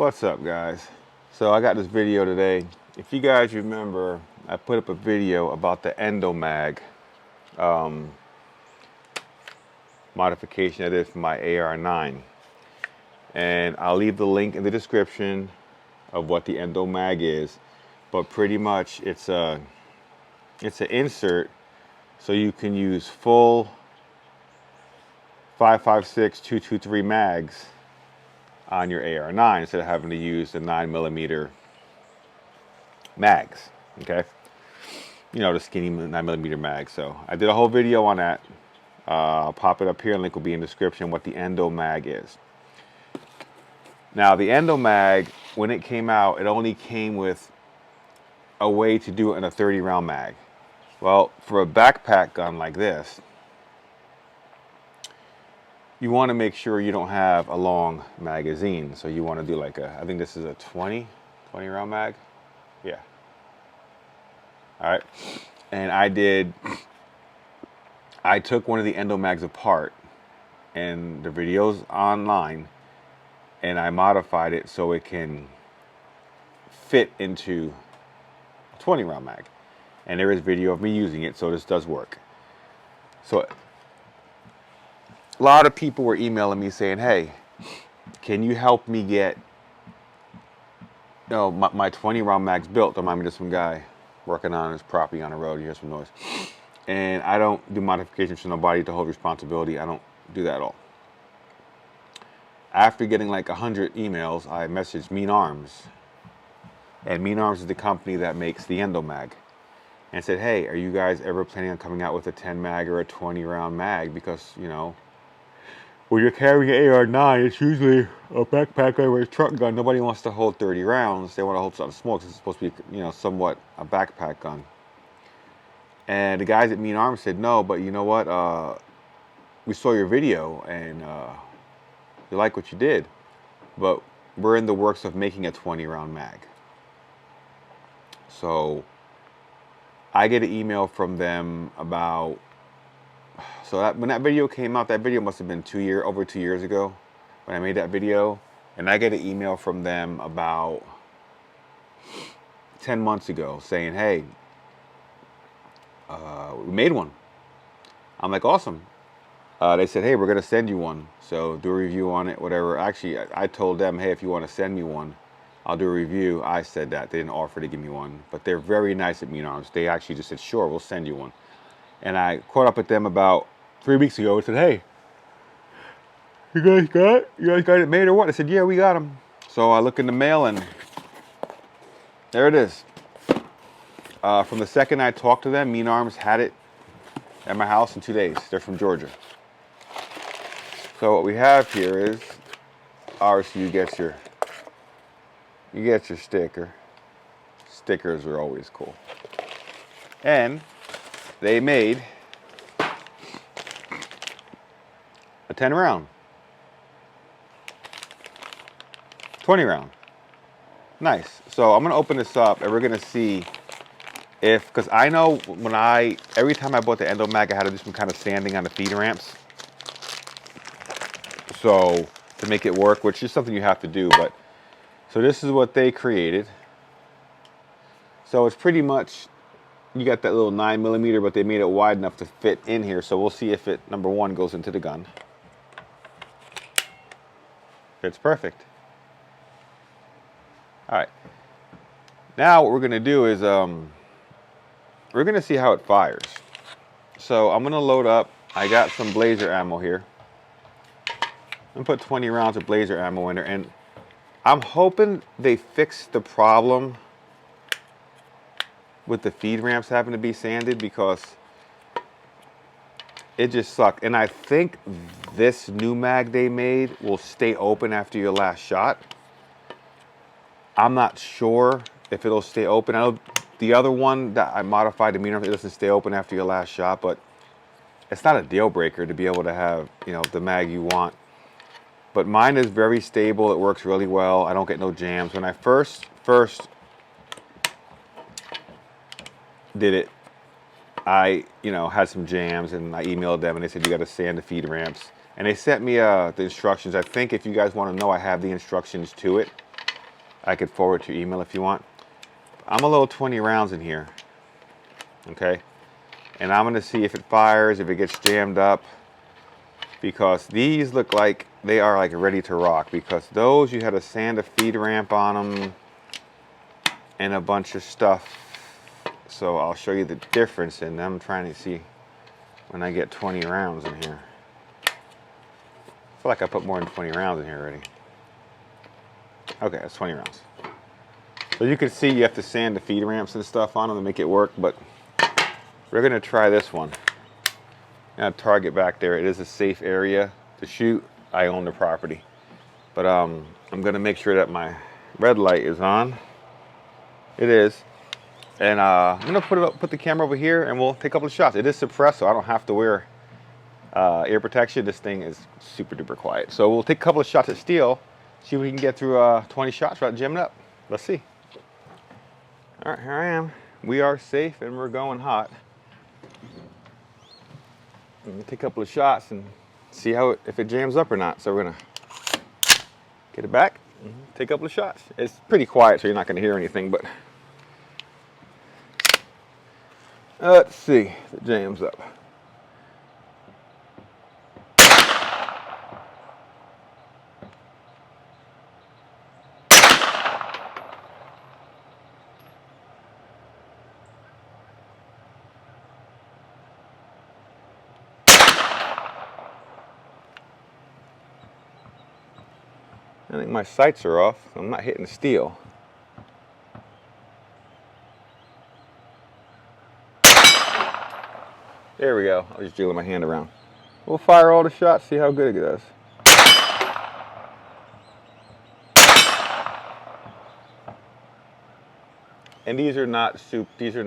What's up, guys? So I got this video today. If you guys remember, I put up a video about the ENDOMAG modification I did for my AR9, and I'll leave the link in the description of what the ENDOMAG is. But pretty much it's an insert so you can use full 5.56 223 mags on your AR9 instead of having to use the 9mm mags. Okay, you know, the skinny 9mm mags. So I did a whole video on that. I'll pop it up here. Link will be in the description what the ENDOMAG is. Now the ENDOMAG, when it came out, it only came with a way to do it in a 30-round mag. Well, for a backpack gun like this, you want to make sure you don't have a long magazine. So you want to do like I think this is a 20 round mag. Yeah. All right. And I took one of the ENDOMAGs apart, and the video's online, and I modified it so it can fit into a 20 round mag. And there is video of me using it, so this does work. So a lot of people were emailing me saying, hey, can you help me get my 20 round mags built? Don't mind me, just some guy working on his property on the road. You hear some noise. And I don't do modifications for nobody to hold responsibility. I don't do that at all. After getting like 100 emails, I messaged Mean Arms. And Mean Arms is the company that makes the ENDOMAG. And said, hey, are you guys ever planning on coming out with a 10 mag or a 20 round mag? Because, you know, when you're carrying an AR9, it's usually a backpack or a truck gun. Nobody wants to hold 30 rounds. They want to hold something small because it's supposed to be, you know, somewhat a backpack gun. And the guys at Mean Arms said, no, but you know what? We saw your video and we like what you did, but we're in the works of making a 20 round mag. So I get an email from them about, when that video came out, that video must have been over 2 years ago when I made that video. And I get an email from them about 10 months ago saying, hey, we made one. I'm like, awesome. They said, hey, we're going to send you one. So do a review on it, whatever. Actually, I told them, hey, if you want to send me one, I'll do a review. I said that. They didn't offer to give me one. But they're very nice at Mean Arms. They actually just said, sure, we'll send you one. And I caught up with them about 3 weeks ago and said, hey, you guys got it made or what? I said, yeah, we got them. So I look in the mail and there it is. From the second I talked to them, Mean Arms had it at my house in 2 days. They're from Georgia. So what we have here is, obviously you get your sticker. Stickers are always cool. And they made a 10 round. 20 round. Nice. So I'm going to open this up and we're going to see because I know every time I bought the ENDOMAG, I had to do some kind of sanding on the feed ramps. So to make it work, which is something you have to do, so this is what they created. So it's pretty much, you got that little 9mm, but they made it wide enough to fit in here. So we'll see if it, number one, goes into the gun. Fits perfect. All right. Now what we're going to do is we're going to see how it fires. So I'm going to load up. I got some blazer ammo here. I'm going to put 20 rounds of blazer ammo in there. And I'm hoping they fixed the problem with the feed ramps having to be sanded because it just sucked. And I think this new mag they made will stay open after your last shot. I'm not sure if it'll stay open. I know the other one that I modified to Mean Arms, it doesn't stay open after your last shot, but it's not a deal breaker to be able to have, you know, the mag you want. But mine is very stable. It works really well. I don't get no jams. When I first did it, I, had some jams, and I emailed them and they said you got to sand the feed ramps. And they sent me the instructions. I think if you guys want to know, I have the instructions to it. I could forward to your email if you want. I'm a little 20 rounds in here, okay? And I'm gonna see if it fires, if it gets jammed up, because these look like they are like ready to rock, because those, you had to sand a feed ramp on them and a bunch of stuff. So I'll show you the difference in them. I'm trying to see when I get 20 rounds in here. I feel like I put more than 20 rounds in here already. Okay, that's 20 rounds. So you can see you have to sand the feed ramps and stuff on them to make it work, but we're gonna try this one. Now, target back there, it is a safe area to shoot. I own the property. But I'm gonna make sure that my red light is on. It is. And I'm gonna put the camera over here and we'll take a couple of shots. It is suppressed, so I don't have to wear ear protection. This thing is super duper quiet. So we'll take a couple of shots at steel, see if we can get through 20 shots without jamming up. Let's see. All right, here I am. We are safe and we're going hot. Let me take a couple of shots and see if it jams up or not. So we're gonna get it back, take a couple of shots. It's pretty quiet, so you're not gonna hear anything, but let's see if it jams up. I think my sights are off. I'm not hitting the steel. There we go. I was just jiggling my hand around. We'll fire all the shots, see how good it does. And these are not these are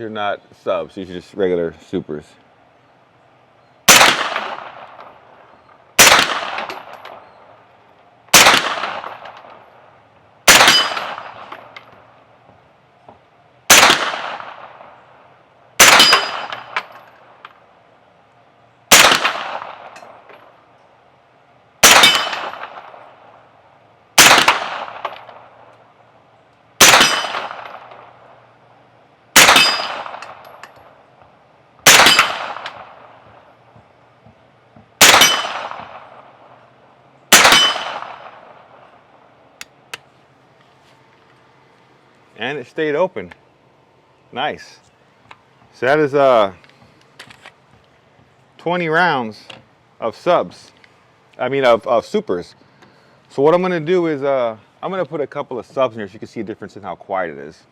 not subs. These are just regular supers. And it stayed open. Nice. So that is 20 rounds of subs. I mean of supers. So what I'm gonna do is I'm gonna put a couple of subs in here so you can see a difference in how quiet it is.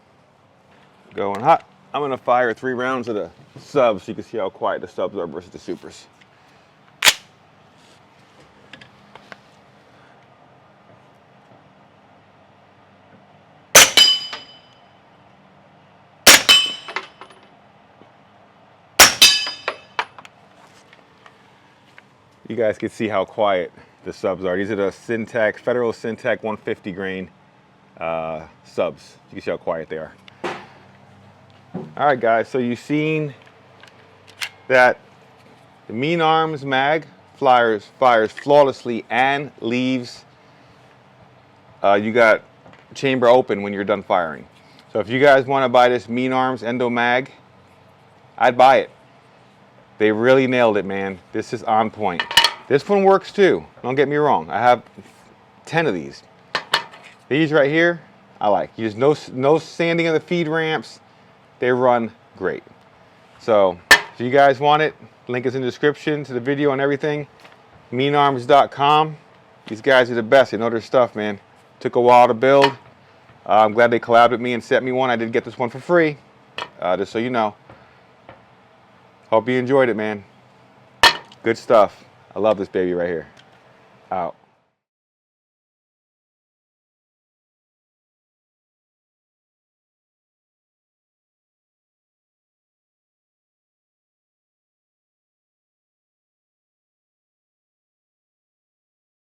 Going hot. I'm gonna fire 3 rounds of the subs so you can see how quiet the subs are versus the supers. You guys can see how quiet the subs are. These are the Syntec, Federal Syntec 150 grain subs. You can see how quiet they are. All right, guys, so you've seen that the Mean Arms mag fires flawlessly and leaves you got chamber open when you're done firing. So if you guys want to buy this Mean Arms ENDOMAG, I'd buy it. They really nailed it, man. This is on point. This one works too, don't get me wrong. I have 10 of these. These right here, I like. There's no sanding of the feed ramps. They run great. So if you guys want it, link is in the description to the video and everything. Meanarms.com. These guys are the best. They know their stuff, man. Took a while to build. I'm glad they collabed with me and sent me one. I did get this one for free, just so you know. Hope you enjoyed it, man. Good stuff. I love this baby right here. Out.